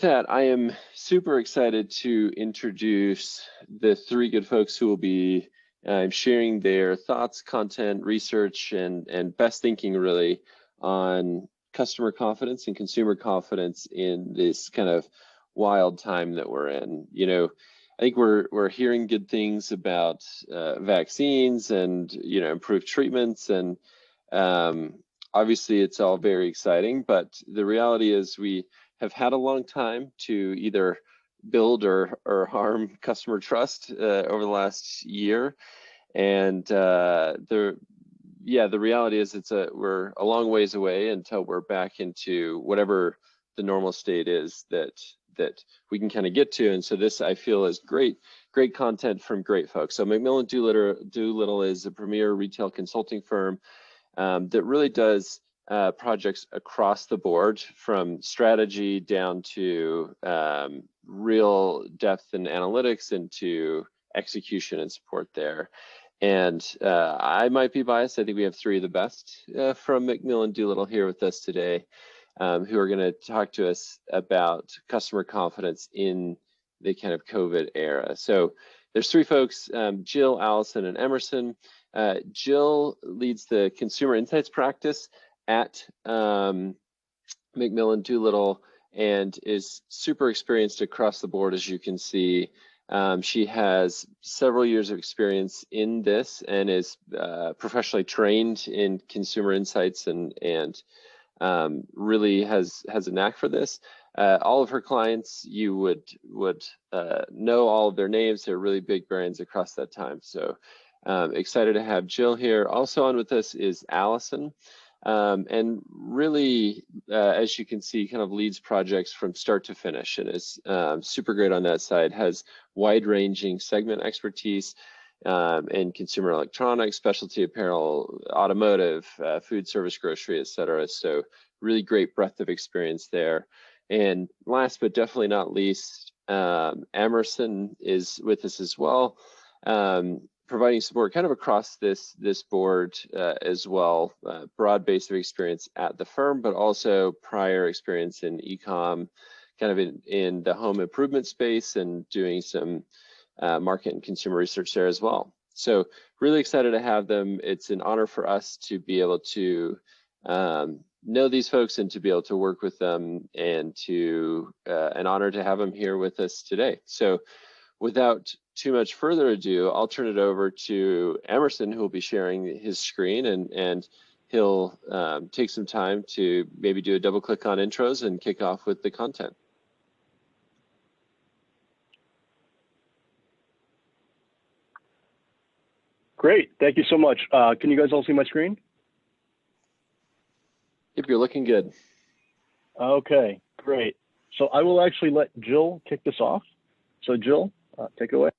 that, I am super excited to introduce the three good folks who will be sharing their thoughts, content, research, and best thinking really on customer confidence and consumer confidence in this kind of wild time that we're in. You know, I think we're hearing good things about vaccines and improved treatments, and obviously it's all very exciting. But the reality is we have had a long time to either build or harm customer trust over the last year, and the reality is we're a long ways away until we're back into whatever the normal state is that we can kind of get to. And so this, I feel, is great content from great folks. So McMillan Doolittle is a premier retail consulting firm that really does projects across the board, from strategy down to real depth and analytics into execution and support there. And I might be biased. I think we have three of the best from McMillan Doolittle here with us today, who are going to talk to us about customer confidence in the kind of COVID era. So there's three folks, Jill, Allison, and Emerson. Jill leads the consumer insights practice at McMillan Doolittle and is super experienced across the board, as you can see. She has several years of experience in this and is professionally trained in consumer insights and really has a knack for this. All of her clients, you would know all of their names. They're really big brands across that time. So excited to have Jill here. Also on with us is Allison. And really, as you can see, kind of leads projects from start to finish and is super great on that side, has wide-ranging segment expertise in consumer electronics, specialty apparel, automotive, food service, grocery, et cetera. So really great breadth of experience there. And last but definitely not least, Emerson is with us as well, providing support kind of across this board as well. Broad base of experience at the firm, but also prior experience in e-com, kind of in the home improvement space, and doing some market and consumer research there as well. So really excited to have them. It's an honor for us to be able to know these folks and to be able to work with them, and an honor to have them here with us today. So without too much further ado, I'll turn it over to Emerson, who will be sharing his screen, and he'll take some time to maybe do a double click on intros and kick off with the content. Great, thank you so much. Can you guys all see my screen? Yep, you're looking good. Okay, great. So I will actually let Jill kick this off. So Jill, take it away.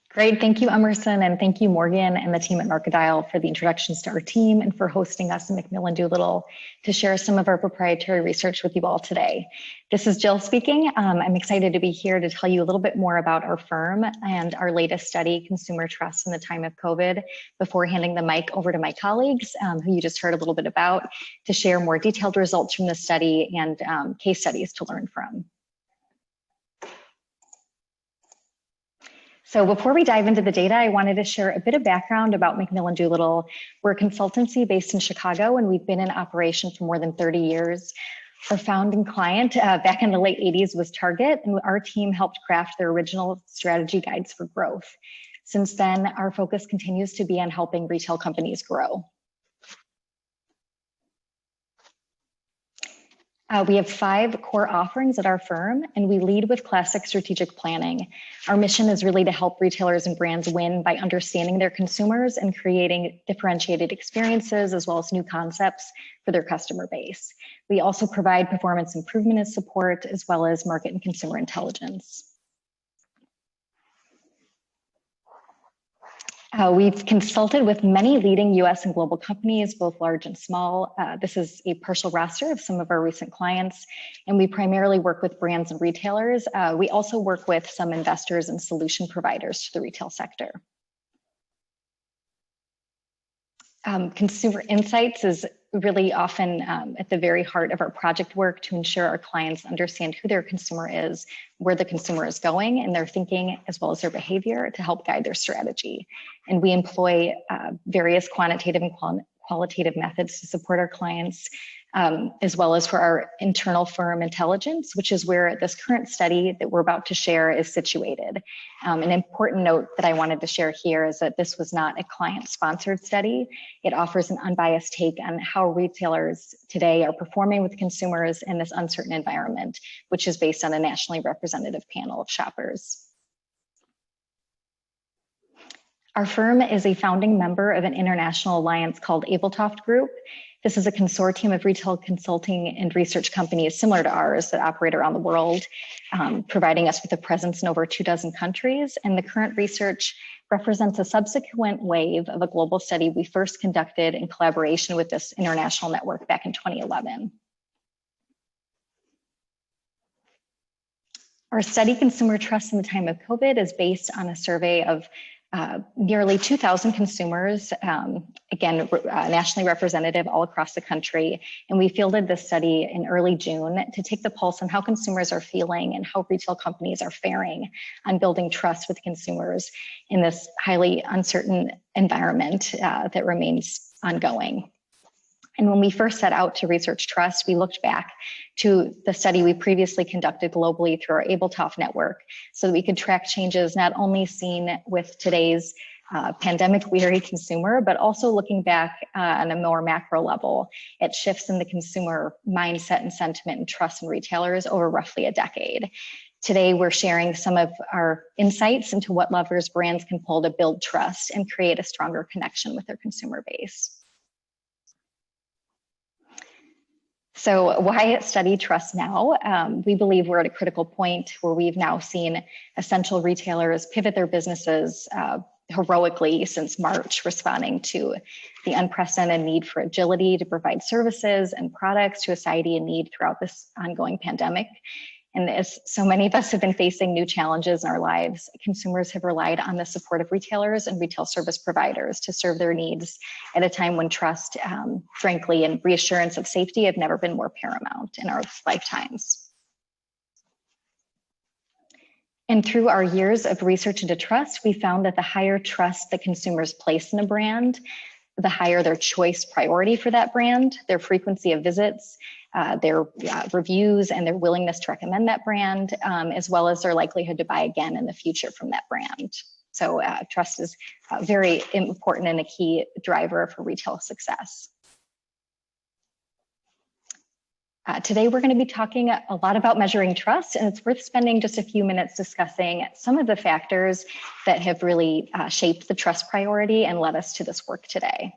Great, thank you, Emerson, and thank you, Morgan, and the team at Narcodial for the introductions to our team and for hosting us in McMillan Doolittle to share some of our proprietary research with you all today. This is Jill speaking. I'm excited to be here to tell you a little bit more about our firm and our latest study, Consumer Trust in the Time of COVID, before handing the mic over to my colleagues, who you just heard a little bit about, to share more detailed results from the study and case studies to learn from. So before we dive into the data, I wanted to share a bit of background about McMillan Doolittle. We're a consultancy based in Chicago, and we've been in operation for more than 30 years. Our founding client back in the late 80s was Target, and our team helped craft their original strategy guides for growth. Since then, our focus continues to be on helping retail companies grow. We have 5 core offerings at our firm, and we lead with classic strategic planning. Our mission is really to help retailers and brands win by understanding their consumers and creating differentiated experiences as well as new concepts for their customer base. We also provide performance improvement and support, as well as market and consumer intelligence. We've consulted with many leading US and global companies, both large and small. This is a partial roster of some of our recent clients, and we primarily work with brands and retailers. We also work with some investors and solution providers to the retail sector. Consumer insights is really often at the very heart of our project work to ensure our clients understand who their consumer is, where the consumer is going, and their thinking as well as their behavior to help guide their strategy. And we employ various quantitative and qualitative methods to support our clients, as well as for our internal firm intelligence, which is where this current study that we're about to share is situated. An important note that I wanted to share here is that this was not a client-sponsored study. It offers an unbiased take on how retailers today are performing with consumers in this uncertain environment, which is based on a nationally representative panel of shoppers. Our firm is a founding member of an international alliance called Abeltoft Group. This is a consortium of retail consulting and research companies similar to ours that operate around the world, providing us with a presence in over 24 countries. And the current research represents a subsequent wave of a global study we first conducted in collaboration with this international network back in 2011. Our study, Consumer Trust in the Time of COVID, is based on a survey of nearly 2,000 consumers, again, nationally representative all across the country. And we fielded this study in early June to take the pulse on how consumers are feeling and how retail companies are faring on building trust with consumers in this highly uncertain environment that remains ongoing. And when we first set out to research trust, we looked back to the study we previously conducted globally through our Abeltoft network so that we could track changes not only seen with today's pandemic-weary consumer, but also looking back on a more macro level at shifts in the consumer mindset and sentiment and trust in retailers over roughly a decade. Today, we're sharing some of our insights into what levers brands can pull to build trust and create a stronger connection with their consumer base. So why study trust now? We believe we're at a critical point where we've now seen essential retailers pivot their businesses heroically since March, responding to the unprecedented need for agility to provide services and products to a society in need throughout this ongoing pandemic. And as so many of us have been facing new challenges in our lives, consumers have relied on the support of retailers and retail service providers to serve their needs at a time when trust, frankly, and reassurance of safety have never been more paramount in our lifetimes. And through our years of research into trust, we found that the higher trust that consumers place in a brand, the higher their choice priority for that brand, their frequency of visits, their reviews, and their willingness to recommend that brand, as well as their likelihood to buy again in the future from that brand. So trust is very important and a key driver for retail success. Today, we're going to be talking a lot about measuring trust, and it's worth spending just a few minutes discussing some of the factors that have really shaped the trust priority and led us to this work today.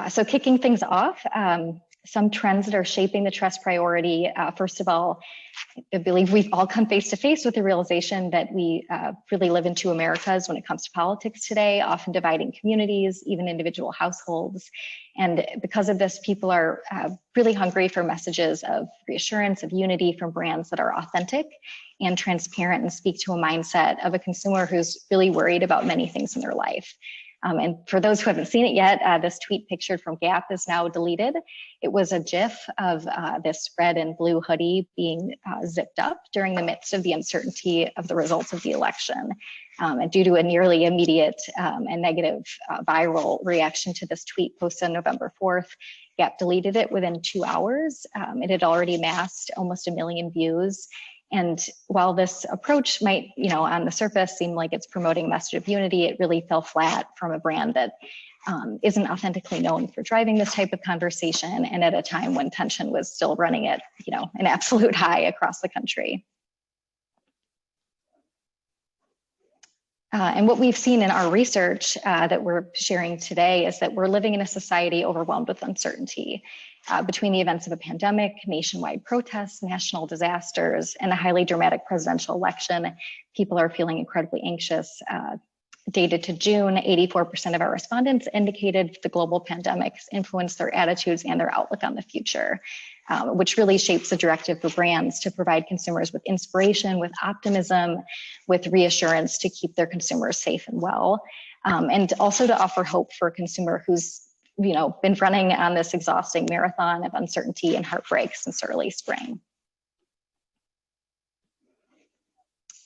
So kicking things off, some trends that are shaping the trust priority. First of all, I believe we've all come face to face with the realization that we really live in two Americas when it comes to politics today, often dividing communities, even individual households. And because of this, people are really hungry for messages of reassurance, of unity from brands that are authentic and transparent and speak to a mindset of a consumer who's really worried about many things in their life. And for those who haven't seen it yet, this tweet pictured from Gap is now deleted. It was a GIF of this red and blue hoodie being zipped up during the midst of the uncertainty of the results of the election. And due to a nearly immediate and negative viral reaction to this tweet posted on November 4th, Gap deleted it within 2 hours. It had already amassed almost 1 million views. And while this approach might, on the surface seem like it's promoting a message of unity, it really fell flat from a brand that isn't authentically known for driving this type of conversation, and at a time when tension was still running at, an absolute high across the country. And what we've seen in our research that we're sharing today is that we're living in a society overwhelmed with uncertainty. Between the events of a pandemic, nationwide protests, national disasters, and a highly dramatic presidential election, people are feeling incredibly anxious. Dated to June, 84% of our respondents indicated the global pandemics influenced their attitudes and their outlook on the future, which really shapes the directive for brands to provide consumers with inspiration, with optimism, with reassurance to keep their consumers safe and well. and also to offer hope for a consumer who's been running on this exhausting marathon of uncertainty and heartbreak since early spring.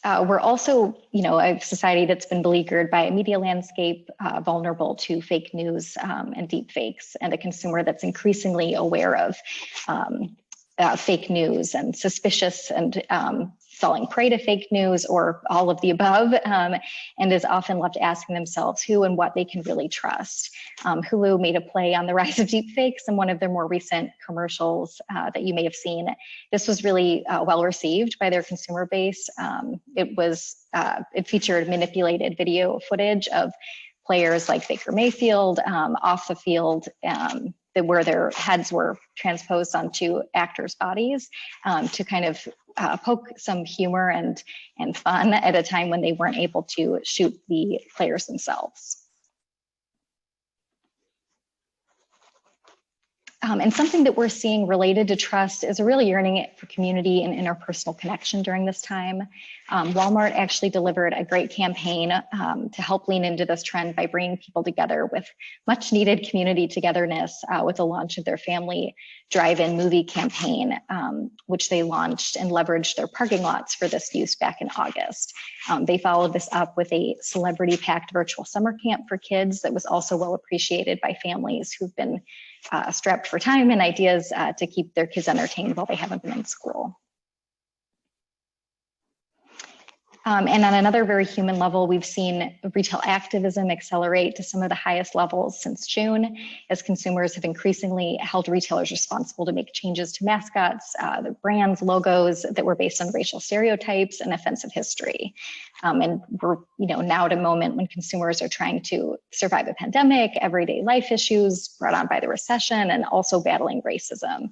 We're also, a society that's been beleaguered by a media landscape vulnerable to fake news and deep fakes, and a consumer that's increasingly aware of fake news and suspicious and falling prey to fake news or all of the above, and is often left asking themselves who and what they can really trust. Hulu made a play on the rise of deepfakes in one of their more recent commercials that you may have seen. This was really well received by their consumer base. It featured manipulated video footage of players like Baker Mayfield off the field, where their heads were transposed onto actors' bodies to kind of poke some humor and fun at a time when they weren't able to shoot the players themselves. And something that we're seeing related to trust is a real yearning for community and interpersonal connection during this time. Walmart actually delivered a great campaign to help lean into this trend by bringing people together with much needed community togetherness with the launch of their family drive-in movie campaign, which they launched and leveraged their parking lots for this use back in August. They followed this up with a celebrity-packed virtual summer camp for kids that was also well appreciated by families who've been strapped for time and ideas to keep their kids entertained while they haven't been in school. And on another very human level, we've seen retail activism accelerate to some of the highest levels since June, as consumers have increasingly held retailers responsible to make changes to mascots, the brands, logos that were based on racial stereotypes and offensive history. And we're now at a moment when consumers are trying to survive a pandemic, everyday life issues brought on by the recession, and also battling racism.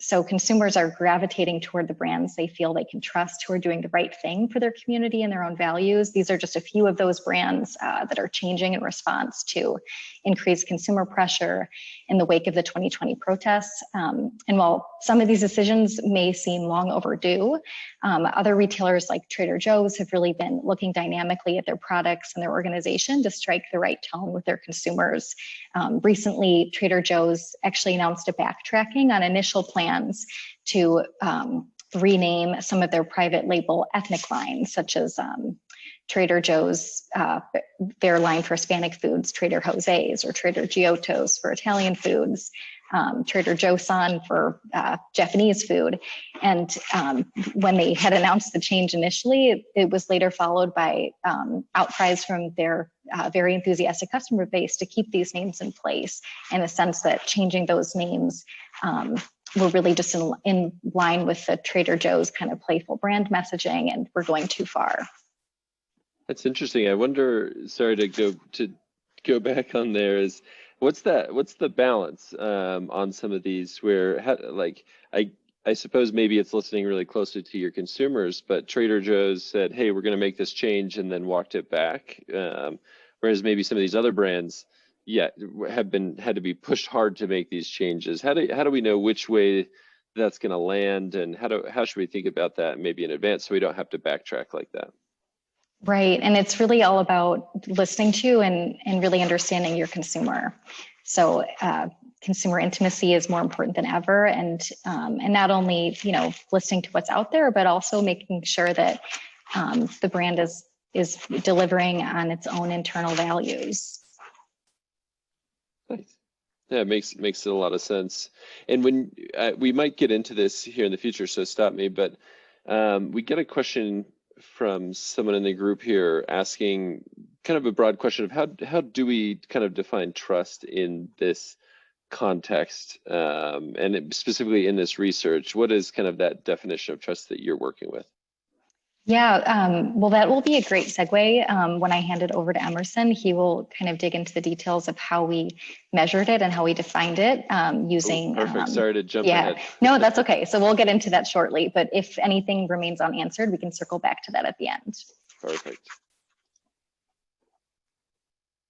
So consumers are gravitating toward the brands they feel they can trust, who are doing the right thing for their community and their own values. These are just a few of those brands that are changing in response to increased consumer pressure in the wake of the 2020 protests. And while some of these decisions may seem long overdue, other retailers like Trader Joe's have really been looking dynamically at their products and their organization to strike the right tone with their consumers. Recently, Trader Joe's actually announced a backtracking on initial plans to rename some of their private label ethnic lines, such as Trader Joe's, their line for Hispanic foods, Trader Jose's, or Trader Giotto's for Italian foods, Trader Joe-san for Japanese food. And when they had announced the change initially, it was later followed by outcries from their very enthusiastic customer base to keep these names in place, in a sense that changing those names were really just in line with the Trader Joe's kind of playful brand messaging, and we're going too far. That's interesting. I wonder, sorry to go back on there, is what's the balance on some of these where, I suppose maybe it's listening really closely to your consumers, but Trader Joe's said, hey, we're going to make this change, and then walked it back. Whereas maybe some of these other brands, had to be pushed hard to make these changes. How do we know which way that's going to land, and how should we think about that maybe in advance so we don't have to backtrack like that? Right, and it's really all about listening to and really understanding your consumer. So consumer intimacy is more important than ever, and not only listening to what's out there, but also making sure that the brand is delivering on its own internal values. Nice. Yeah, it makes a lot of sense. And when we might get into this here in the future, so stop me, but we get a question from someone in the group here asking kind of a broad question of how do we kind of define trust in this context, and specifically in this research? What is kind of that definition of trust that you're working with? Yeah, well, that will be a great segue. When I hand it over to Emerson, he will kind of dig into the details of how we measured it and how we defined it using. Oh, perfect. Sorry to jump ahead. No, that's okay. So we'll get into that shortly. But if anything remains unanswered, we can circle back to that at the end. Perfect.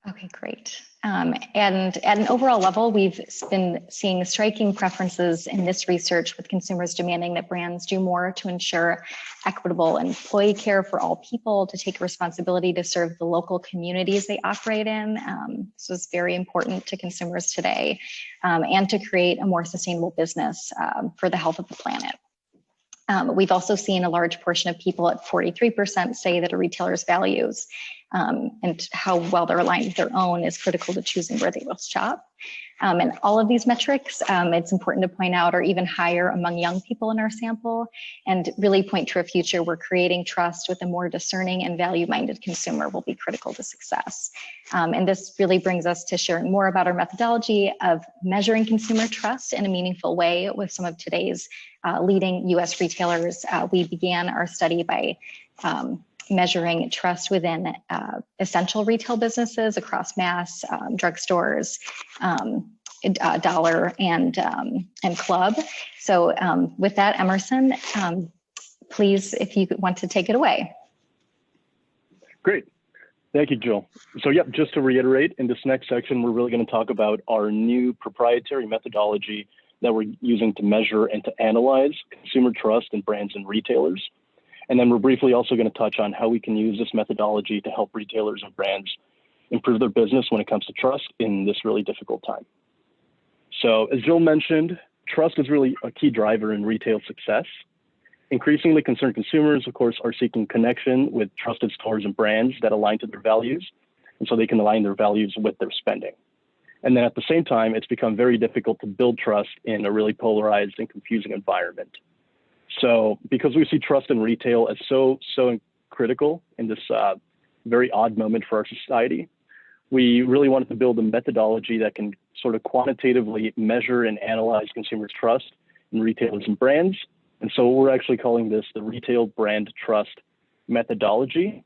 Okay, great. And at an overall level, we've been seeing striking preferences in this research with consumers demanding that brands do more to ensure equitable employee care for all people, to take responsibility to serve the local communities they operate in. This is very important to consumers today, and to create a more sustainable business for the health of the planet. We've also seen a large portion of people at 43% say that a retailer's values and how well they're aligned with their own is critical to choosing where they will shop. And all of these metrics, it's important to point out, are even higher among young people in our sample, and really point to a future where creating trust with a more discerning and value-minded consumer will be critical to success. And this really brings us to sharing more about our methodology of measuring consumer trust in a meaningful way with some of today's leading US retailers. We began our study by measuring trust within essential retail businesses across mass, drugstores, dollar, and club. So with that, Emerson, please, if you want to take it away. Great. Thank you, Jill. So yep, just to reiterate, in this next section, we're really going to talk about our new proprietary methodology that we're using to measure and to analyze consumer trust in brands and retailers. And then we're briefly also going to touch on how we can use this methodology to help retailers and brands improve their business when it comes to trust in this really difficult time. So as Jill mentioned, trust is really a key driver in retail success. Increasingly concerned consumers, of course, are seeking connection with trusted stores and brands that align to their values, and so they can align their values with their spending. And then at the same time, it's become very difficult to build trust in a really polarized and confusing environment. So because we see trust in retail as so critical in this very odd moment for our society, we really wanted to build a methodology that can sort of quantitatively measure and analyze consumers' trust in retailers and brands. And so we're actually calling this the Retail Brand Trust Methodology.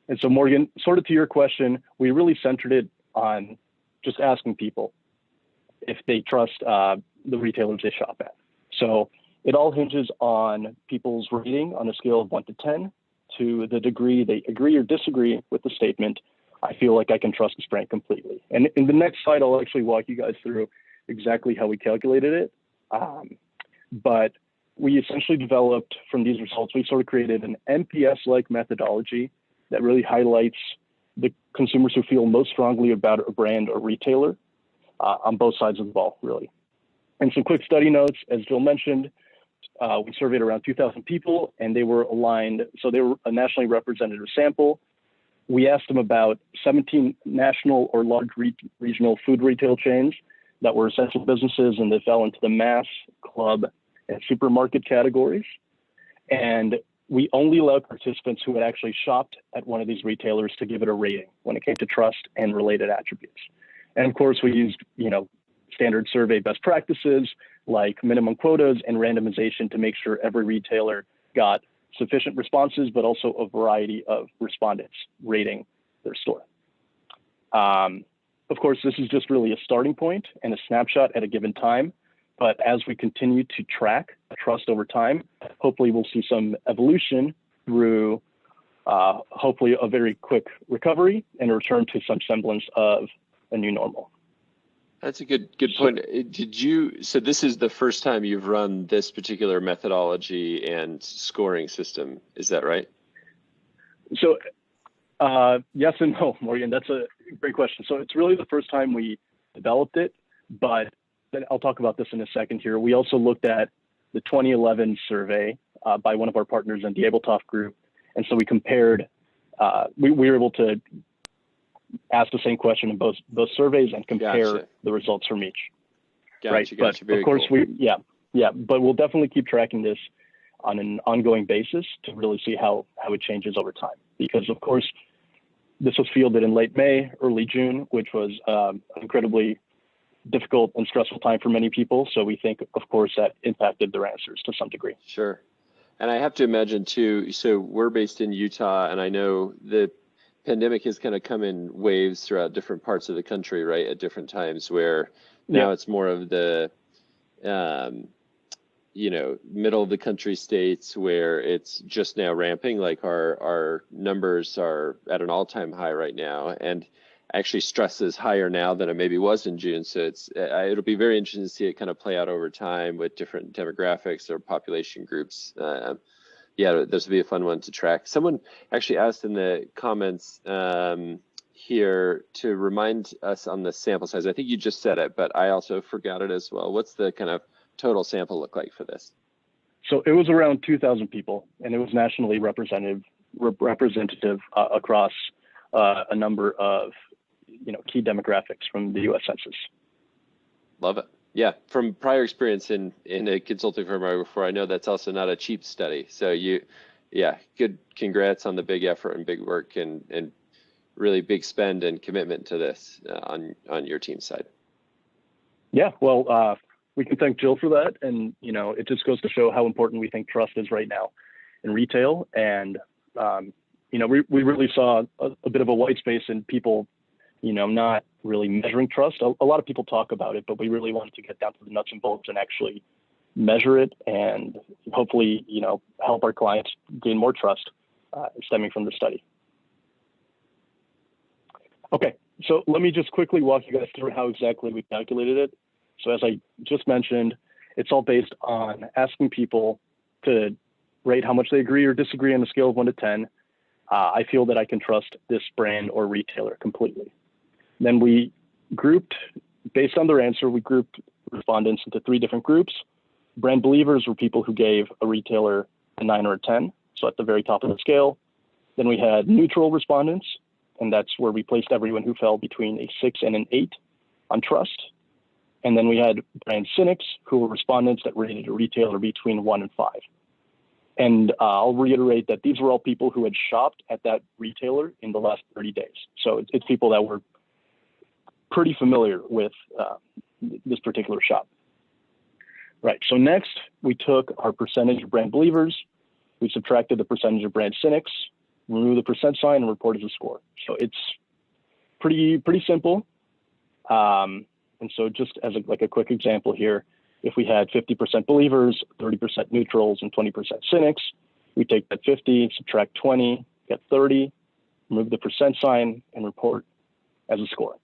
And so Morgan, sort of to your question, we really centered it on just asking people if they trust the retailers they shop at. So it all hinges on people's rating on a scale of 1 to 10 to the degree they agree or disagree with the statement, I feel like I can trust this brand completely. And in the next slide, I'll actually walk you guys through exactly how we calculated it. But we essentially developed from these results, we sort of created an NPS-like methodology that really highlights the consumers who feel most strongly about a brand or retailer on both sides of the ball, really. And some quick study notes, as Jill mentioned, we surveyed around 2,000 people and they were aligned. So they were a nationally representative sample. We asked them about 17 national or large regional food retail chains that were essential businesses, and they fell into the mass, club, and supermarket categories. And we only allowed participants who had actually shopped at one of these retailers to give it a rating when it came to trust and related attributes. And of course, we used, standard survey best practices like minimum quotas and randomization to make sure every retailer got sufficient responses, but also a variety of respondents rating their store. Of course, this is just really a starting point and a snapshot at a given time. But as we continue to track trust over time, hopefully we'll see some evolution through hopefully a very quick recovery and a return to some semblance of a new normal. That's a good point. So this is the first time you've run this particular methodology and scoring system, is that right? So yes and no, Morgan, that's a great question. So it's really the first time we developed it, but I'll talk about this in a second here. We also looked at the 2011 survey by one of our partners in the Abletop group. And so we compared, we were able to ask the same question in both surveys and compare the results from each. Gotcha. But of course, cool. But we'll definitely keep tracking this on an ongoing basis to really see how it changes over time. Because of course, this was fielded in late May, early June, which was incredibly difficult and stressful time for many people. So we think, of course, that impacted their answers to some degree. Sure. And I have to imagine too, so we're based in Utah, and I know the pandemic has kind of come in waves throughout different parts of the country, right? At different times, where now it's more of the, middle of the country states where it's just now ramping, like our numbers are at an all-time high right now. And actually stresses higher now than it maybe was in June. So it'll be very interesting to see it kind of play out over time with different demographics or population groups. Yeah, this will be a fun one to track. Someone actually asked in the comments here to remind us on the sample size. I think you just said it, but I also forgot it as well. What's the kind of total sample look like for this? So it was around 2,000 people, and it was nationally representative across a number of key demographics from the U.S. Census. Love it. Yeah, from prior experience in a consulting firm before, I know that's also not a cheap study. So good. Congrats on the big effort and big work and really big spend and commitment to this on your team side. Yeah, well, we can thank Jill for that, and it just goes to show how important we think trust is right now in retail. And we really saw a bit of a white space in people not really measuring trust. A lot of people talk about it, but we really wanted to get down to the nuts and bolts and actually measure it and hopefully, help our clients gain more trust stemming from the study. Okay, so let me just quickly walk you guys through how exactly we calculated it. So as I just mentioned, it's all based on asking people to rate how much they agree or disagree on a scale of 1 to 10. I feel that I can trust this brand or retailer completely. Then we grouped, based on their answer, we grouped respondents into 3 different groups. Brand believers were people who gave a retailer a 9 or a 10, so at the very top of the scale. Then we had neutral respondents, and that's where we placed everyone who fell between a 6 and an 8 on trust. And then we had brand cynics, who were respondents that rated a retailer between 1 and 5. And I'll reiterate that these were all people who had shopped at that retailer in the last 30 days. So it's people that were pretty familiar with this particular shop. Right, so next we took our percentage of brand believers, we subtracted the percentage of brand cynics, removed the percent sign, and reported the score. So it's pretty simple. And so just as a quick example here, if we had 50% believers, 30% neutrals, and 20% cynics, we take that 50, subtract 20, get 30, remove the percent sign, and report as a score.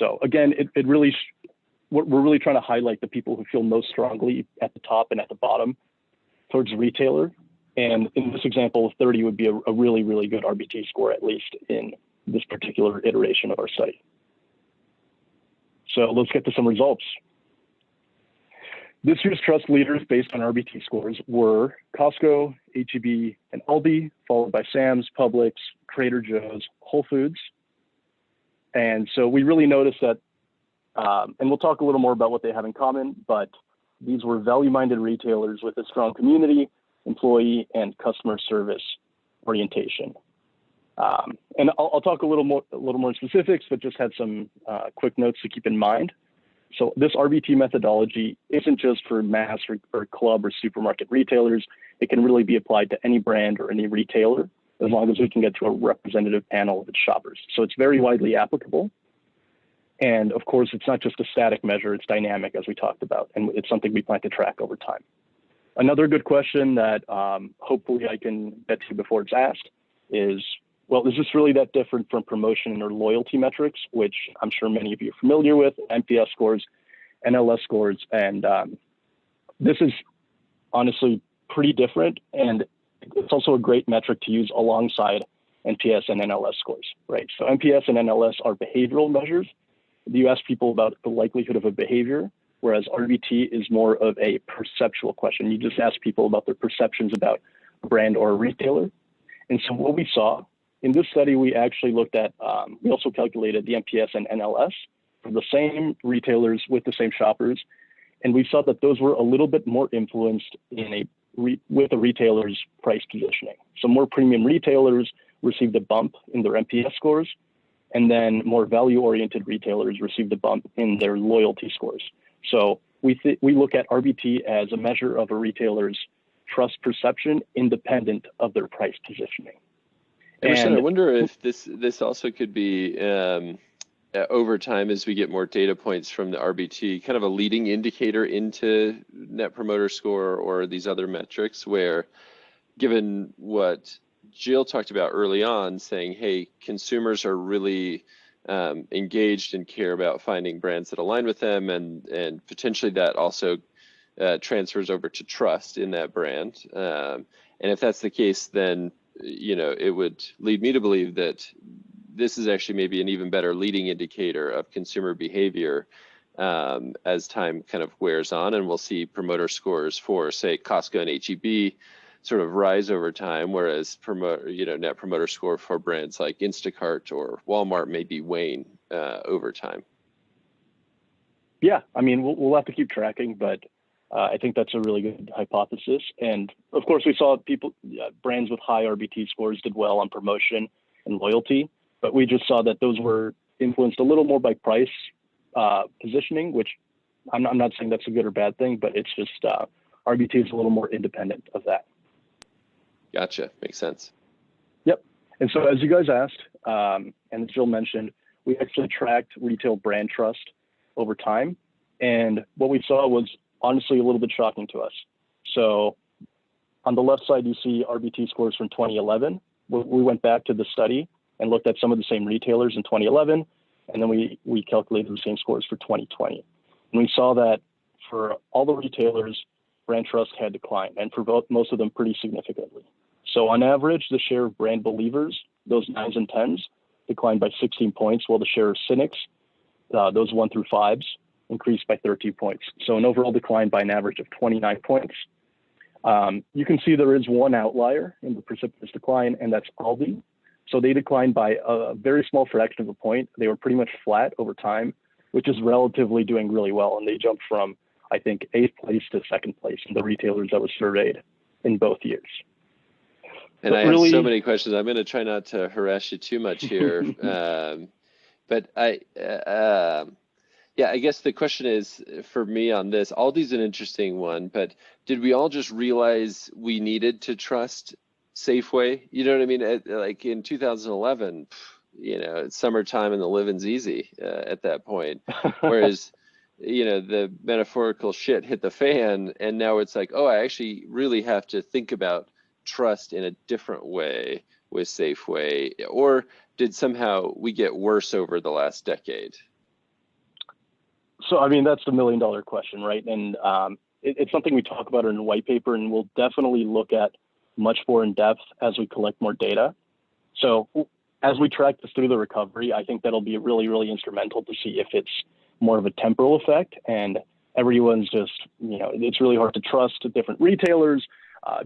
So again, we're really trying to highlight the people who feel most strongly at the top and at the bottom towards the retailer. And in this example, 30 would be a really, really good RBT score, at least in this particular iteration of our study. So let's get to some results. This year's trust leaders based on RBT scores were Costco, H-E-B, and Aldi, followed by Sam's, Publix, Trader Joe's, Whole Foods. And so we really noticed that, and we'll talk a little more about what they have in common, but these were value-minded retailers with a strong community, employee, and customer service orientation. And I'll talk a little more specifics, but just had some quick notes to keep in mind. So this RBT methodology isn't just for mass or club or supermarket retailers. It can really be applied to any brand or any retailer, as long as we can get to a representative panel of its shoppers. So it's very widely applicable. And of course, it's not just a static measure, it's dynamic, as we talked about, and it's something we plan to track over time. Another good question that hopefully I can get to before it's asked is, well, is this really that different from promotion or loyalty metrics, which I'm sure many of you are familiar with, NPS scores, NLS scores, and this is honestly pretty different, and it's also a great metric to use alongside NPS and NLS scores, right? So NPS and NLS are behavioral measures. You ask people about the likelihood of a behavior, whereas RBT is more of a perceptual question. You just ask people about their perceptions about a brand or a retailer. And so what we saw in this study, we actually looked at, we also calculated the NPS and NLS for the same retailers with the same shoppers. And we saw that those were a little bit more influenced with a retailer's price positioning. So more premium retailers received a bump in their NPS scores, and then more value-oriented retailers received a bump in their loyalty scores. So we look at RBT as a measure of a retailer's trust perception independent of their price positioning. And I wonder if this also could be over time, as we get more data points from the RBT, kind of a leading indicator into Net Promoter Score or these other metrics, where given what Jill talked about early on, saying, hey, consumers are really engaged and care about finding brands that align with them, and potentially that also transfers over to trust in that brand. And if that's the case, then it would lead me to believe that this is actually maybe an even better leading indicator of consumer behavior as time kind of wears on, and we'll see promoter scores for, say, Costco and H-E-B sort of rise over time, whereas net promoter score for brands like Instacart or Walmart maybe wane over time. Yeah, I mean, we'll have to keep tracking, but I think that's a really good hypothesis. And of course, we saw brands with high RBT scores did well on promotion and loyalty, but we just saw that those were influenced a little more by price positioning, which I'm not saying that's a good or bad thing, but it's just RBT is a little more independent of that. Gotcha, makes sense. Yep. And so as you guys asked, and as Jill mentioned, we actually tracked retail brand trust over time. And what we saw was honestly a little bit shocking to us. So on the left side, you see RBT scores from 2011. We went back to the study and looked at some of the same retailers in 2011, and then we calculated the same scores for 2020. And we saw that for all the retailers, brand trust had declined, and for most of them pretty significantly. So on average, the share of brand believers, those 9s and 10s, declined by 16 points, while the share of cynics, those 1 through 5s, increased by 13 points. So an overall decline by an average of 29 points. You can see there is one outlier in the precipitous decline, and that's Aldi. So they declined by a very small fraction of a point. They were pretty much flat over time, which is relatively doing really well. And they jumped from, I think, 8th place to 2nd place in the retailers that were surveyed in both years. And I have so many questions. I'm going to try not to harass you too much here. But I guess the question is, for me on this, Aldi's an interesting one, but did we all just realize we needed to trust Safeway? You know what I mean? Like in 2011, it's summertime and the living's easy at that point. Whereas, the metaphorical shit hit the fan, and now it's like, oh, I actually really have to think about trust in a different way with Safeway. Or did somehow we get worse over the last decade? So, I mean, that's the $1 million question, right? And it's something we talk about in the white paper, and we'll definitely look at much more in depth as we collect more data. So as we track this through the recovery, I think that'll be really, really instrumental to see if it's more of a temporal effect, and everyone's just, it's really hard to trust different retailers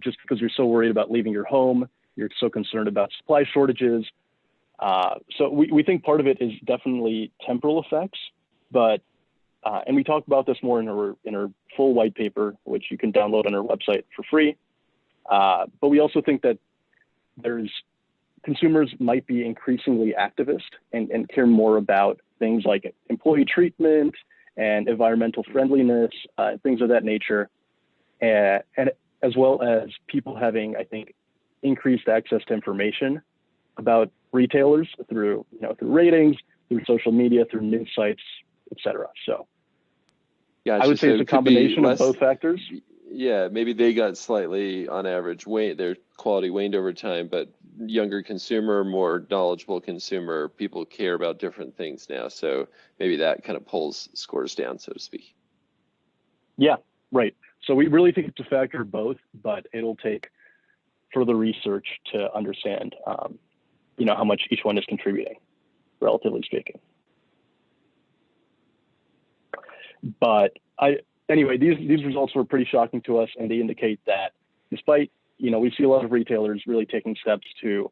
just because you're so worried about leaving your home. You're so concerned about supply shortages. So we think part of it is definitely temporal effects, but and we talk about this more in our full white paper, which you can download on our website for free. But we also think that consumers might be increasingly activist and care more about things like employee treatment and environmental friendliness, things of that nature, and as well as people having, I think, increased access to information about retailers through ratings, through social media, through news sites, etc. So gotcha. I would say it's a combination of both factors. Yeah, maybe they got slightly, on average, their quality waned over time, but younger consumer, more knowledgeable consumer, people care about different things now. So maybe that kind of pulls scores down, so to speak. Yeah, right. So we really think it's a factor of both, but it'll take further research to understand, how much each one is contributing, relatively speaking. But anyway, these results were pretty shocking to us, and they indicate that despite, we see a lot of retailers really taking steps to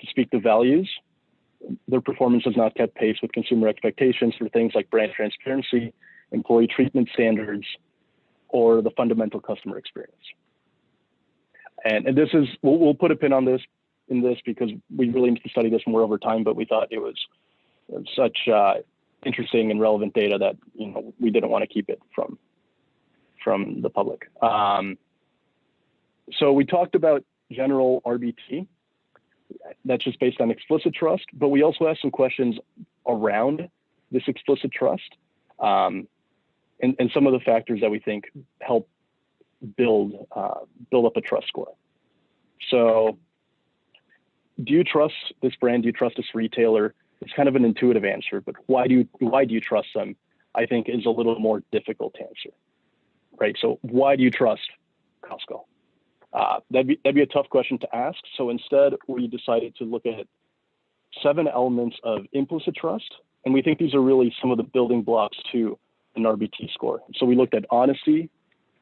speak to values, their performance has not kept pace with consumer expectations for things like brand transparency, employee treatment standards, or the fundamental customer experience. And this is, we'll put a pin on this because we really need to study this more over time, but we thought it was such interesting and relevant data that we didn't want to keep it from the public. So we talked about general RBT. That's just based on explicit trust, but we also asked some questions around this explicit trust and some of the factors that we think help build up a trust score. So do you trust this brand? Do you trust this retailer? It's kind of an intuitive answer, but why do you trust them? I think is a little more difficult to answer, right? So why do you trust Costco? That'd be a tough question to ask. So instead, we decided to look at 7 elements of implicit trust, and we think these are really some of the building blocks to an RBT score. So we looked at honesty,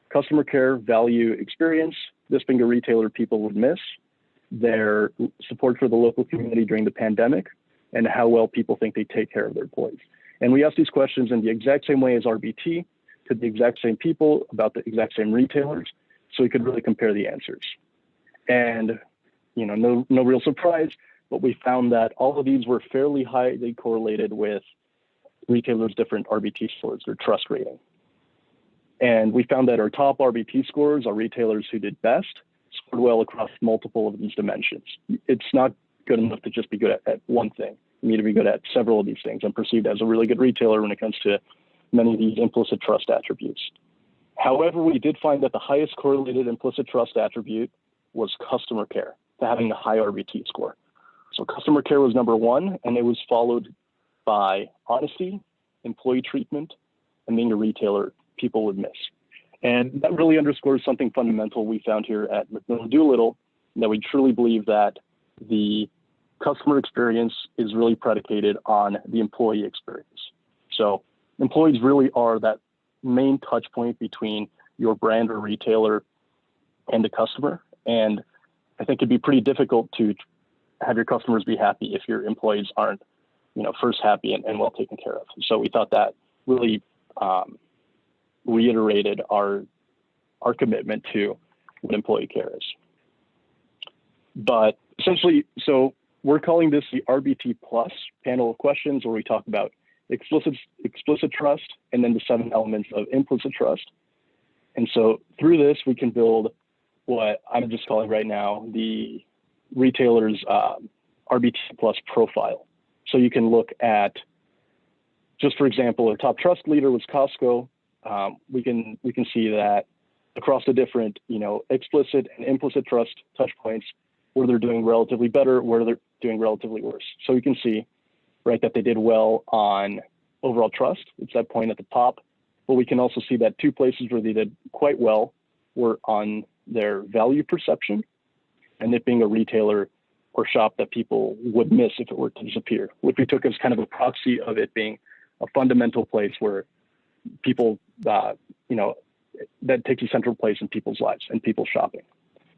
customer care, value, experience, this being a retailer people would miss, their support for the local community during the pandemic, and how well people think they take care of their employees. And we asked these questions in the exact same way as RBT to the exact same people about the exact same retailers, so we could really compare the answers. And no real surprise, but we found that all of these were fairly highly correlated with retailers' different RBT scores, their trust rating. And we found that our top RBT scores are retailers who did best, scored well across multiple of these dimensions. It's not good enough to just be good at one thing. You need to be good at several of these things and perceived as a really good retailer when it comes to many of these implicit trust attributes. However, we did find that the highest correlated implicit trust attribute was customer care, to having a high RBT score. So customer care was number 1, and it was followed by honesty, employee treatment, and being a retailer people would miss. And that really underscores something fundamental we found here at Macmillan Doolittle, that we truly believe that the customer experience is really predicated on the employee experience. So employees really are that main touch point between your brand or retailer and the customer. And I think it'd be pretty difficult to have your customers be happy if your employees aren't, first happy and well taken care of. So we thought that really reiterated our commitment to what employee care is. But essentially, so we're calling this the RBT Plus panel of questions, where we talk about explicit trust and then the 7 elements of implicit trust. And so through this, we can build what I'm just calling right now the retailer's RBT Plus profile. So you can look at, just for example, a top trust leader was Costco. We can see that across the different, explicit and implicit trust touch points, where they're doing relatively better, where they're doing relatively worse. So you can see, right, that they did well on overall trust. It's that point at the top. But we can also see that 2 places where they did quite well were on their value perception, and it being a retailer or shop that people would miss if it were to disappear, which we took as kind of a proxy of it being a fundamental place where people, that takes a central place in people's lives and people shopping.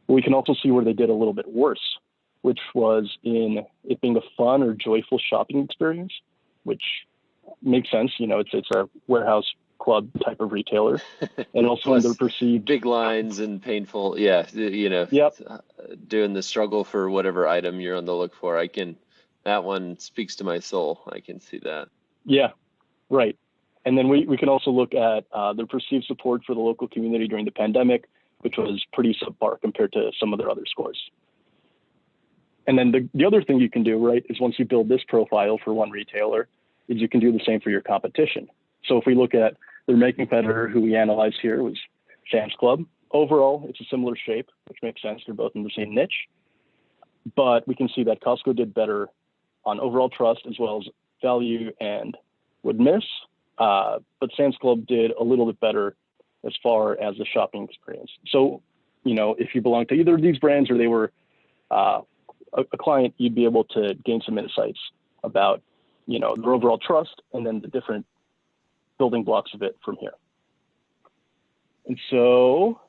But we can also see where they did a little bit worse, which was in it being a fun or joyful shopping experience, which makes sense. It's a warehouse club type of retailer, and also in their perceived big lines and painful. Yeah, Yep. Doing the struggle for whatever item you're on the look for. That one speaks to my soul. I can see that. Yeah, right. And then we can also look at their perceived support for the local community during the pandemic, which was pretty subpar compared to some of their other scores. And then the other thing you can do, right, is once you build this profile for one retailer, is you can do the same for your competition. So if we look at their main competitor, who we analyzed here, was Sam's Club. Overall, it's a similar shape, which makes sense. They're both in the same niche. But we can see that Costco did better on overall trust as well as value and would miss. But Sam's Club did a little bit better as far as the shopping experience. So, if you belong to either of these brands or they were a client, you'd be able to gain some insights about, their overall trust and then the different building blocks of it from here. And so,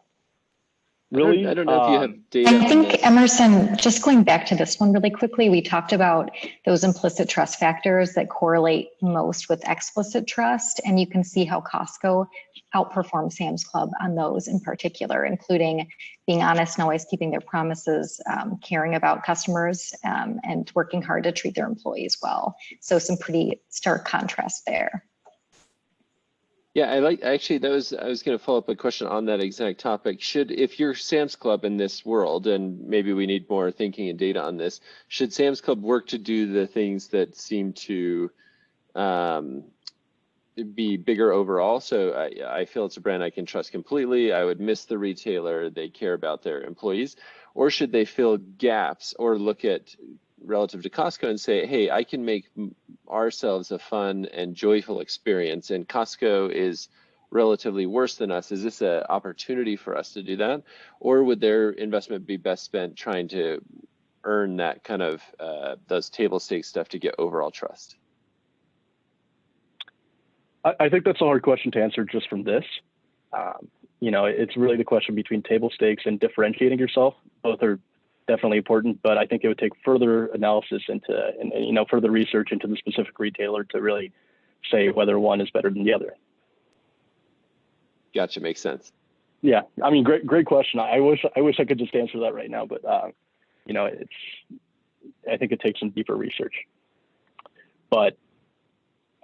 really, I don't know if you have data. I think, Emerson, just going back to this one really quickly, we talked about those implicit trust factors that correlate most with explicit trust, and you can see how Costco outperformed Sam's Club on those in particular, including being honest and always keeping their promises, caring about customers, and working hard to treat their employees well. So some pretty stark contrast there. Yeah, I was going to follow up a question on that exact topic. If you're Sam's Club in this world, and maybe we need more thinking and data on this, should Sam's Club work to do the things that seem to be bigger overall. So I feel it's a brand I can trust completely. I would miss the retailer. They care about their employees. Or should they fill gaps or look at relative to Costco and say, hey, I can make ourselves a fun and joyful experience, and Costco is relatively worse than us. Is this an opportunity for us to do that? Or would their investment be best spent trying to earn that kind of those table stakes stuff to get overall trust? I think that's a hard question to answer just from this. You know, it's really the question between table stakes and differentiating yourself. Both are definitely important, but I think it would take further analysis into, and you know, further research into the specific retailer to really say whether one is better than the other. Gotcha, makes sense. Yeah, I mean, great question. I wish I could just answer that right now, but you know, I think it takes some deeper research. But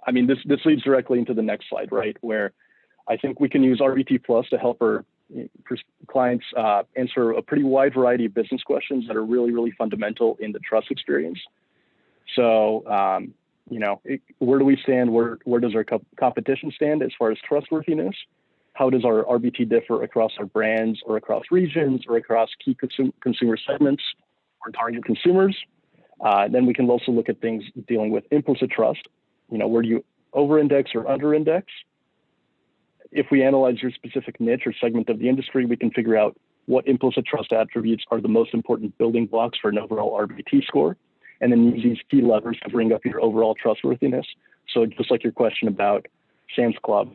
I mean, this leads directly into the next slide, right? Where I think we can use RBT Plus to help our clients answer a pretty wide variety of business questions that are really, really fundamental in the trust experience. So, you know, where do we stand? Where does our competition stand as far as trustworthiness? How does our RBT differ across our brands or across regions or across key consumer segments or target consumers? Then we can also look at things dealing with implicit trust. You know, where do you over-index or under-index? If we analyze your specific niche or segment of the industry, we can figure out what implicit trust attributes are the most important building blocks for an overall RBT score, and then use these key levers to bring up your overall trustworthiness. So just like your question about Sam's Club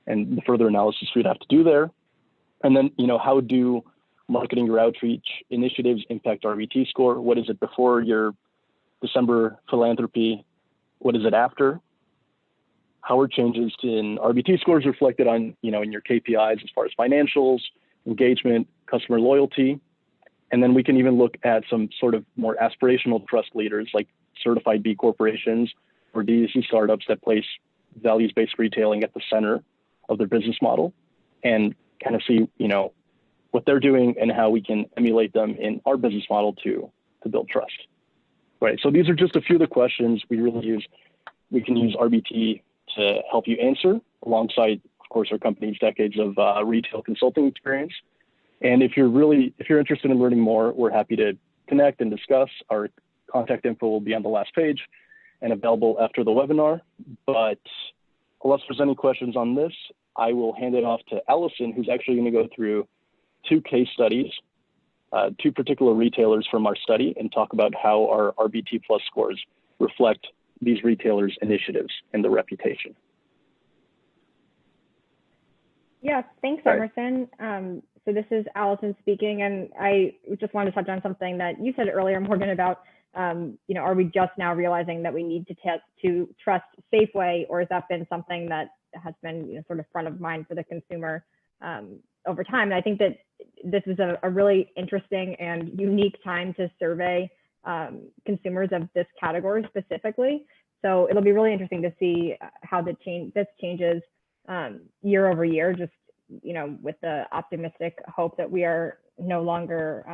and the further analysis we'd have to do there. And then, you know, how do marketing or outreach initiatives impact RBT score? What is it before your December philanthropy? What is it after? How are changes in RBT scores reflected on, you know, in your KPIs as far as financials, engagement, customer loyalty? And then we can even look at some sort of more aspirational trust leaders like certified B corporations or D2C startups that place values-based retailing at the center of their business model, and kind of see, you know, what they're doing and how we can emulate them in our business model to build trust. Right. So these are just a few of the questions we can use RBT to help you answer, alongside, of course, our company's decades of retail consulting experience. And if you're interested in learning more, we're happy to connect and discuss. Our contact info will be on the last page and available after the webinar. But unless there's any questions on this, I will hand it off to Allison, who's actually going to go through two case studies, two particular retailers from our study, and talk about how our RBT Plus scores reflect these retailers' initiatives and their reputation. Yeah, thanks, Emerson. So this is Allison speaking, and I just wanted to touch on something that you said earlier, Morgan, about, you know, are we just now realizing that we need to trust Safeway, or has that been something that has been, you know, sort of front of mind for the consumer over time? And I think that this is a really interesting and unique time to survey consumers of this category specifically. So it'll be really interesting to see how this changes year over year, just, you know, with the optimistic hope that we are no longer,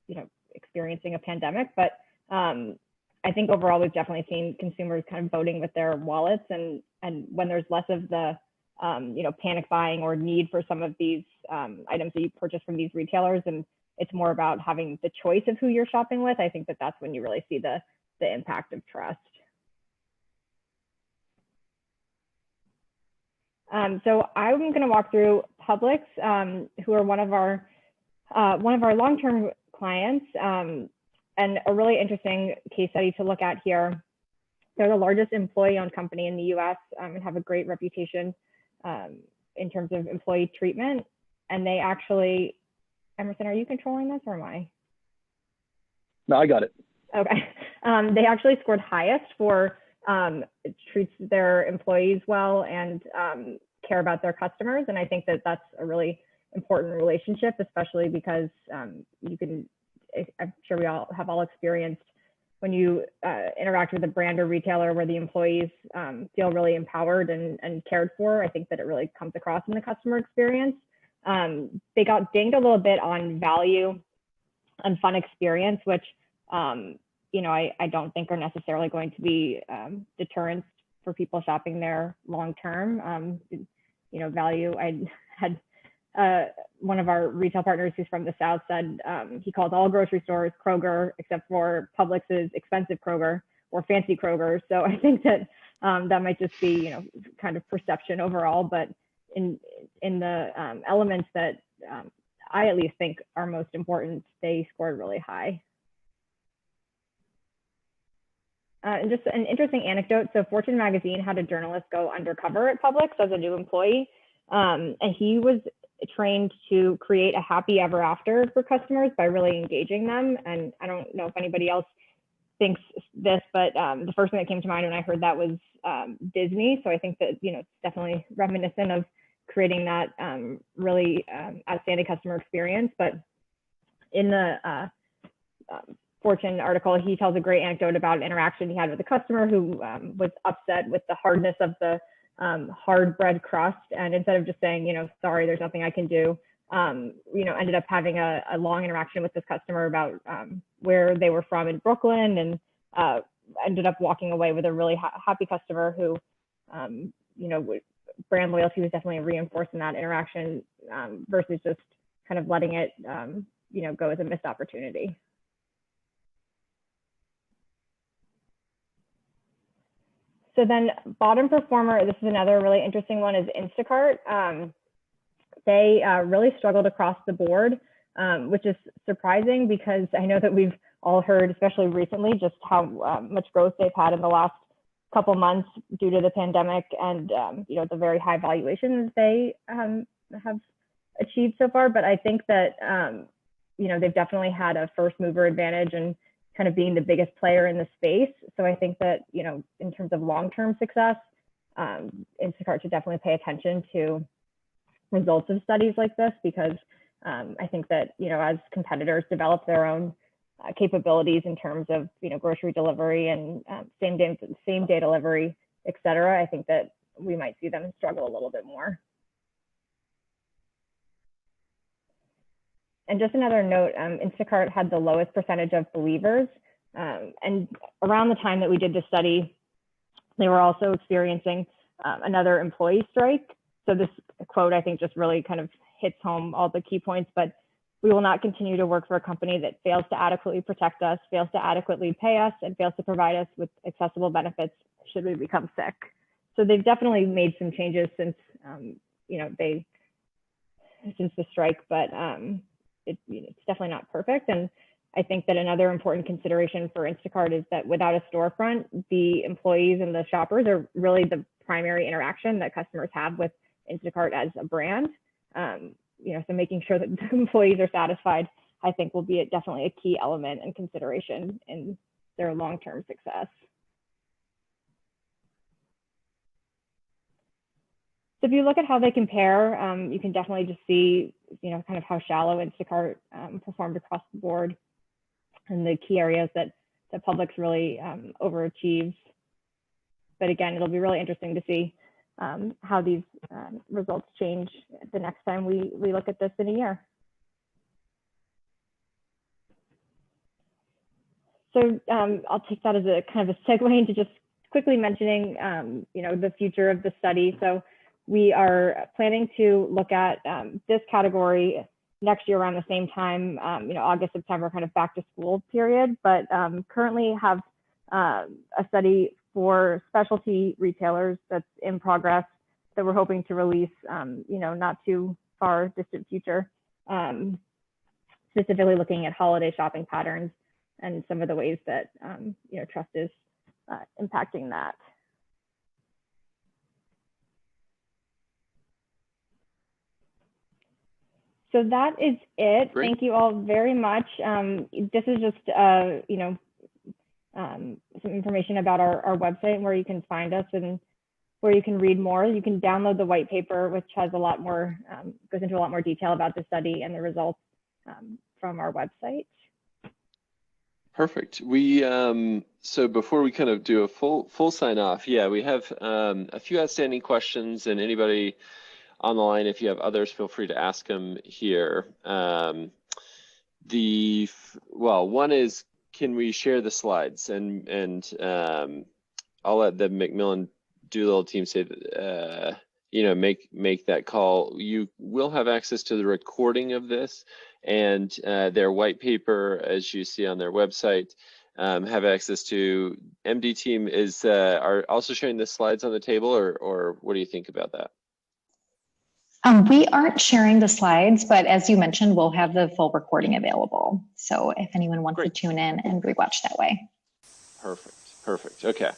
you know, experiencing a pandemic. But I think overall, we've definitely seen consumers kind of voting with their wallets, and when there's less of the, you know, panic buying or need for some of these items that you purchase from these retailers, and it's more about having the choice of who you're shopping with, I think that that's when you really see the impact of trust. So I'm going to walk through Publix, who are one of our long-term clients, and a really interesting case study to look at here. They're the largest employee-owned company in the U.S. And have a great reputation in terms of employee treatment. And they actually, Emerson, are you controlling this or am I? No, I got it. Okay. They actually scored highest for treats their employees well and care about their customers. And I think that that's a really important relationship, especially because you can, I'm sure we all have experienced when you interact with a brand or retailer where the employees feel really empowered and cared for. I think that it really comes across in the customer experience. They got dinged a little bit on value and fun experience, which you know, I don't think are necessarily going to be deterrents for people shopping there long term. You know, value. I had one of our retail partners who's from the South said he calls all grocery stores Kroger except for Publix's expensive Kroger or fancy Kroger. So I think that that might just be, you know, kind of perception overall, but in the elements that I at least think are most important, they scored really high. And just an interesting anecdote. So Fortune magazine had a journalist go undercover at Publix as a new employee. And he was trained to create a happy ever after for customers by really engaging them. And I don't know if anybody else thinks this, but the first thing that came to mind when I heard that was Disney. So I think that, you know, it's definitely reminiscent of creating that really outstanding customer experience. But in the Fortune article, he tells a great anecdote about an interaction he had with a customer who was upset with the hardness of the hard bread crust. And instead of just saying, you know, sorry, there's nothing I can do, you know, ended up having a long interaction with this customer about where they were from in Brooklyn, and ended up walking away with a really happy customer who, you know, brand loyalty was definitely reinforced in that interaction versus just kind of letting it, you know, go as a missed opportunity. So then bottom performer, this is another really interesting one, is Instacart. They really struggled across the board, which is surprising because I know that we've all heard, especially recently, just how much growth they've had in the last couple months due to the pandemic and you know, the very high valuations they have achieved so far. But I think that you know, they've definitely had a first mover advantage and kind of being the biggest player in the space. So I think that, you know, in terms of long-term success, Instacart should definitely pay attention to results of studies like this, because I think that, you know, as competitors develop their own capabilities in terms of, you know, grocery delivery and same day delivery, et cetera, I think that we might see them struggle a little bit more. And just another note, Instacart had the lowest percentage of believers. And around the time that we did the study, they were also experiencing another employee strike. So this quote, I think, just really kind of hits home all the key points. But we will not continue to work for a company that fails to adequately protect us, fails to adequately pay us, and fails to provide us with accessible benefits should we become sick. So they've definitely made some changes since, you know, since the strike, but it's definitely not perfect. And I think that another important consideration for Instacart is that without a storefront, the employees and the shoppers are really the primary interaction that customers have with Instacart as a brand. You know, so making sure that the employees are satisfied, I think, will be definitely a key element and consideration in their long-term success. So if you look at how they compare, you can definitely just see, you know, kind of how shallow Instacart performed across the board, and the key areas that Publix really overachieves. But again, it'll be really interesting to see how these results change the next time we look at this in a year. So I'll take that as a kind of a segue into just quickly mentioning, you know, the future of the study. So we are planning to look at this category next year around the same time, you know, August, September, kind of back to school period, but currently have a study for specialty retailers that's in progress that we're hoping to release, you know, not too far distant future, specifically looking at holiday shopping patterns and some of the ways that, you know, trust is impacting that. So that is it. Great. Thank you all very much. This is just, you know, some information about our website and where you can find us and where you can read more. You can download the white paper, which has a lot more, goes into a lot more detail about the study and the results from our website. Perfect. We so before we kind of do a full sign off, yeah, we have a few outstanding questions, and anybody on the line, if you have others, feel free to ask them here. Well, one is, can we share the slides? And I'll let the Macmillan Doolittle team say that, you know, make that call. You will have access to the recording of this, and their white paper, as you see on their website, have access to. MD team are also sharing the slides on the table, or what do you think about that? We aren't sharing the slides, but as you mentioned, we'll have the full recording available. So if anyone wants to tune in and rewatch that way. Perfect. Okay.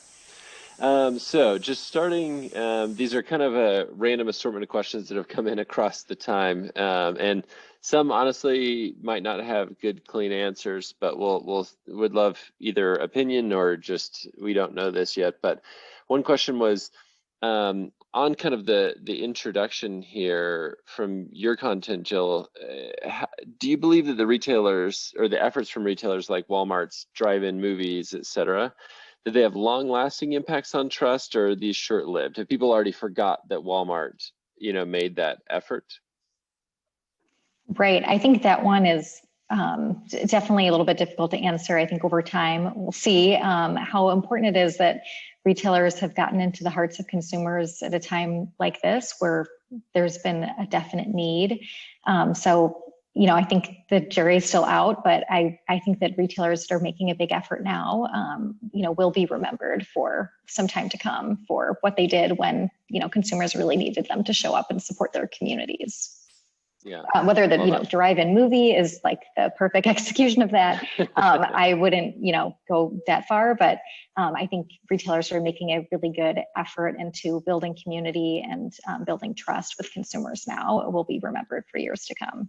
So just starting, these are kind of a random assortment of questions that have come in across the time, and some honestly might not have good, clean answers, but would love either opinion or just we don't know this yet. But one question was on kind of the introduction here from your content, Jill. Do you believe that the retailers or the efforts from retailers like Walmart's drive-in movies, et cetera, do they have long-lasting impacts on trust, or are these short-lived? Have people already forgot that Walmart, you know, made that effort? Right. I think that one is definitely a little bit difficult to answer. I think over time we'll see how important it is that retailers have gotten into the hearts of consumers at a time like this, where there's been a definite need. So, you know, I think the jury's still out, but I think that retailers that are making a big effort now, you know, will be remembered for some time to come for what they did when, you know, consumers really needed them to show up and support their communities. Yeah. Whether the, you know, drive-in movie is like the perfect execution of that, I wouldn't, you know, go that far, but I think retailers are making a really good effort into building community and building trust with consumers now. It will be remembered for years to come.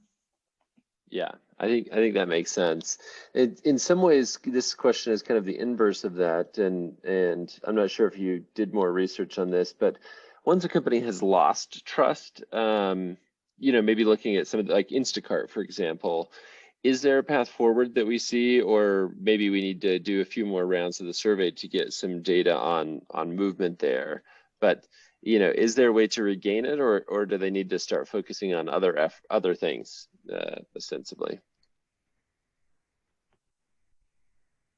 Yeah, I think that makes sense. In some ways, this question is kind of the inverse of that, and I'm not sure if you did more research on this, but once a company has lost trust, you know, maybe looking at some of the, like Instacart, for example, is there a path forward that we see, or maybe we need to do a few more rounds of the survey to get some data on movement there? But you know, is there a way to regain it, or do they need to start focusing on other things ostensibly?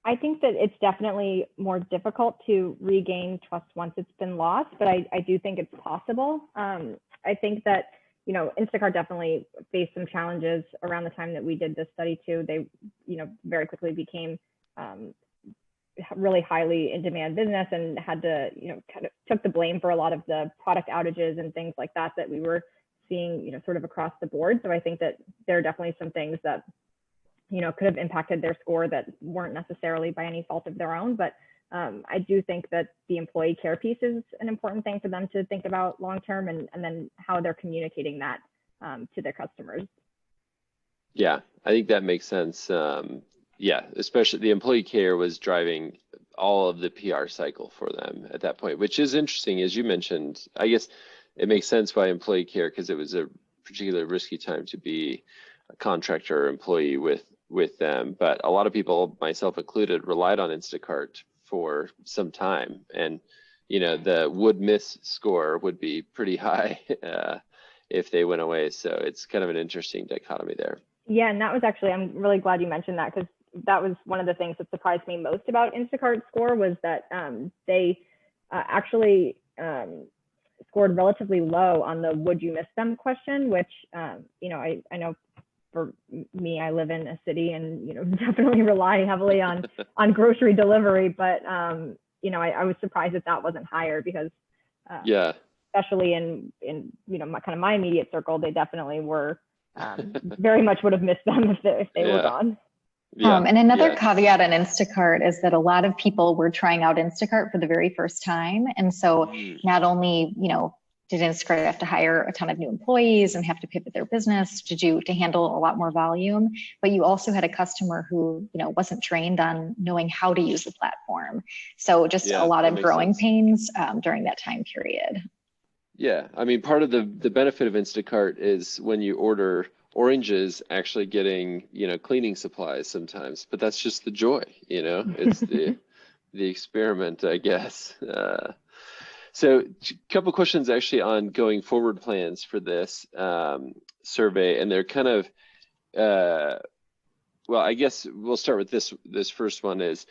I think that it's definitely more difficult to regain trust once it's been lost, but I do think it's possible. I think that, you know, Instacart definitely faced some challenges around the time that we did this study too. They, you know, very quickly became really highly in demand business and had to, you know, kind of took the blame for a lot of the product outages and things like that that we were seeing, you know, sort of across the board. So I think that there are definitely some things that, you know, could have impacted their score that weren't necessarily by any fault of their own. But I do think that the employee care piece is an important thing for them to think about long term, and then how they're communicating that to their customers. Yeah, I think that makes sense. Yeah, especially the employee care was driving all of the PR cycle for them at that point, which is interesting. As you mentioned, I guess it makes sense why employee care, because it was a particularly risky time to be a contractor or employee with them. But a lot of people, myself included, relied on Instacart for some time, and you know, the would miss score would be pretty high if they went away. So it's kind of an interesting dichotomy there. Yeah, and that was actually, I'm really glad you mentioned that, because that was one of the things that surprised me most about Instacart's score, was that they actually scored relatively low on the would you miss them question, which, you know, I know for me, I live in a city and, you know, definitely rely heavily on grocery delivery, but, you know, I was surprised that that wasn't higher, because yeah, especially in, you know, my immediate circle, they definitely were very much would have missed them if they were gone. Yeah. And another caveat on Instacart is that a lot of people were trying out Instacart for the very first time. And so not only, you know, did Instacart have to hire a ton of new employees and have to pivot their business to handle a lot more volume, but you also had a customer who, you know, wasn't trained on knowing how to use the platform. So just a lot of growing pains during that time period. Yeah, I mean, part of the benefit of Instacart is when you order oranges, actually getting, you know, cleaning supplies sometimes, but that's just the joy, you know, it's the experiment, I guess. So a couple questions actually on going forward plans for this survey, and they're kind of well, I guess we'll start with this first one is,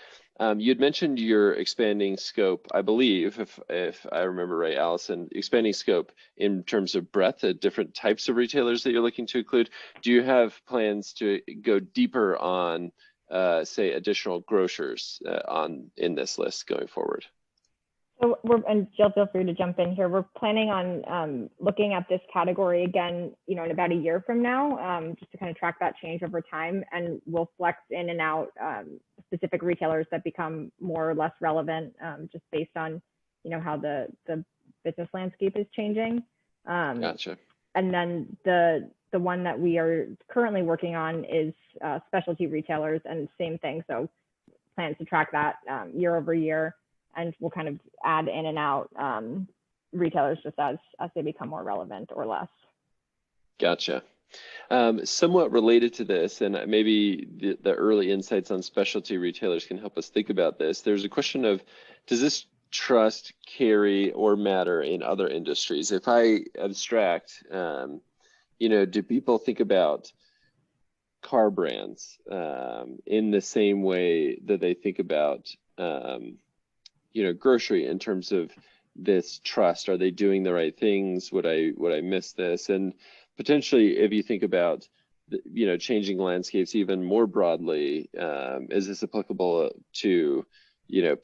you'd mentioned you're expanding scope, I believe, if I remember right, Allison, expanding scope in terms of breadth of different types of retailers that you're looking to include. Do you have plans to go deeper on, say, additional grocers in this list going forward? So and Jill, feel free to jump in here. We're planning on looking at this category again, in about a year from now, just to kind of track that change over time, and we'll flex in and out specific retailers that become more or less relevant, just based on, how the business landscape is changing. Gotcha. And then the one that we are currently working on is specialty retailers, and same thing. So plans to track that year over year. And we'll kind of add in and out retailers just as they become more relevant or less. Gotcha. Somewhat related to this, and maybe the early insights on specialty retailers can help us think about this. There's a question of, does this trust carry or matter in other industries? If I abstract, do people think about car brands in the same way that they think about grocery in terms of this trust? Are they doing the right things? Would I miss this? And potentially, if you think about changing landscapes even more broadly, is this applicable to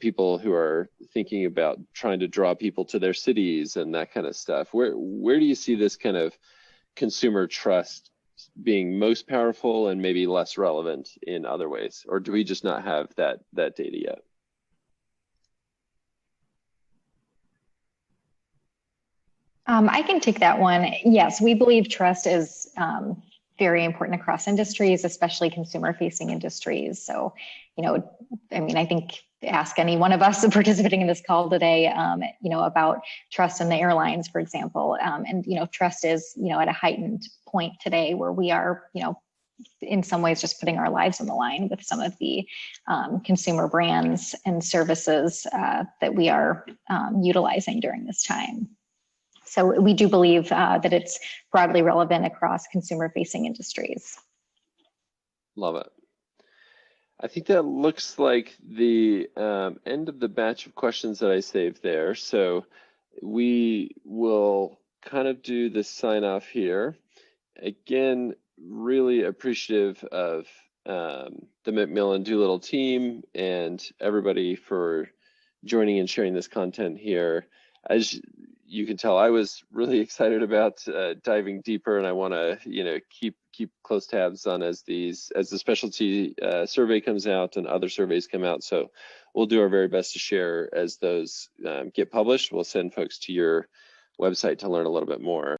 people who are thinking about trying to draw people to their cities and that kind of stuff? Where do you see this kind of consumer trust being most powerful and maybe less relevant in other ways? Or do we just not have that data yet? I can take that one. Yes, we believe trust is very important across industries, especially consumer-facing industries. So, I think ask any one of us participating in this call today, about trust in the airlines, for example. And trust is, at a heightened point today where we are, in some ways just putting our lives on the line with some of the consumer brands and services that we are utilizing during this time. So we do believe that it's broadly relevant across consumer-facing industries. Love it. I think that looks like the end of the batch of questions that I saved there. So we will kind of do the sign off here. Again, really appreciative of the Macmillan Doolittle team and everybody for joining and sharing this content here. As you can tell, I was really excited about diving deeper, and I want to keep close tabs on as the specialty survey comes out and other surveys come out. So we'll do our very best to share as those get published. We'll send folks to your website to learn a little bit more.